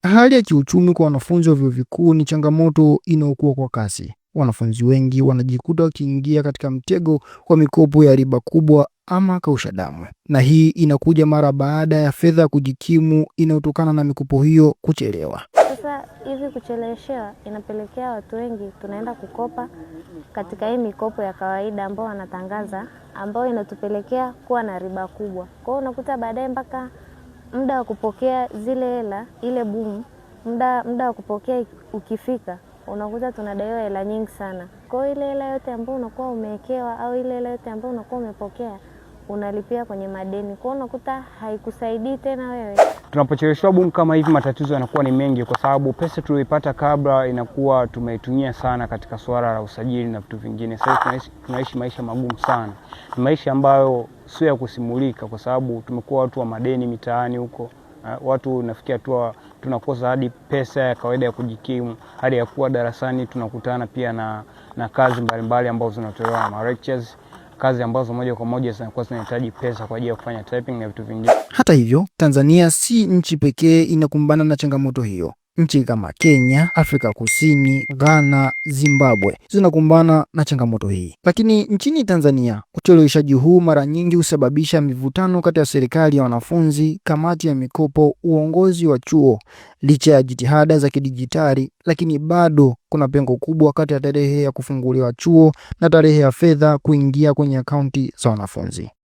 Hali ya kiuchumi kwa wanafunzi wa vyuo vikuu ni changamoto inayokuwa kwa kasi. Wanafunzi wengi wanajikuta wakiingia katika mtego wa mikopo ya riba kubwa ama kausha damu, na hii inakuja mara baada ya fedha ya kujikimu inayotokana na mikopo hiyo kuchelewa. Sasa hivi kucheleweshewa inapelekea watu wengi tunaenda kukopa katika hii mikopo ya kawaida ambao wanatangaza, ambao inatupelekea kuwa na riba kubwa. Kwa hiyo unakuta baadaye mpaka muda wa kupokea zile hela, ile boom, muda wa kupokea ukifika, unakuta tunadaiwa hela nyingi sana. Kwa hiyo ile hela yote ambayo unakuwa umewekewa au ile hela yote ambayo unakuwa umepokea unalipia kwenye madeni. Kwa hiyo unakuta haikusaidii tena wewe. Tunapocheleweshwa boom kama hivi, matatizo yanakuwa ni mengi, kwa sababu pesa tuliyopata kabla inakuwa tumeitumia sana katika swala la usajili na vitu vingine. Sasa tunaishi maisha magumu sana, ni maisha ambayo sio ya kusimulika, kwa sababu tumekuwa watu wa madeni mitaani huko. Watu nafikia tu tunakosa hadi pesa ya kawaida ya kujikimu, hadi ya kuwa darasani tunakutana pia na kazi mbalimbali ambazo zinatolewa na lectures, kazi ambazo moja kwa moja zinakuwa zinahitaji pesa kwa ajili ya kufanya typing na vitu vingine. Hata hivyo, Tanzania si nchi pekee inakumbana na changamoto hiyo. Nchi kama Kenya, Afrika Kusini, Ghana, Zimbabwe zinakumbana na changamoto hii. Lakini nchini Tanzania, ucheleweshaji huu mara nyingi husababisha mivutano kati ya serikali ya wanafunzi, kamati ya mikopo, uongozi wa chuo. Licha ya jitihada za kidijitali, lakini bado kuna pengo kubwa kati ya tarehe ya kufunguliwa chuo na tarehe ya fedha kuingia kwenye akaunti za wanafunzi.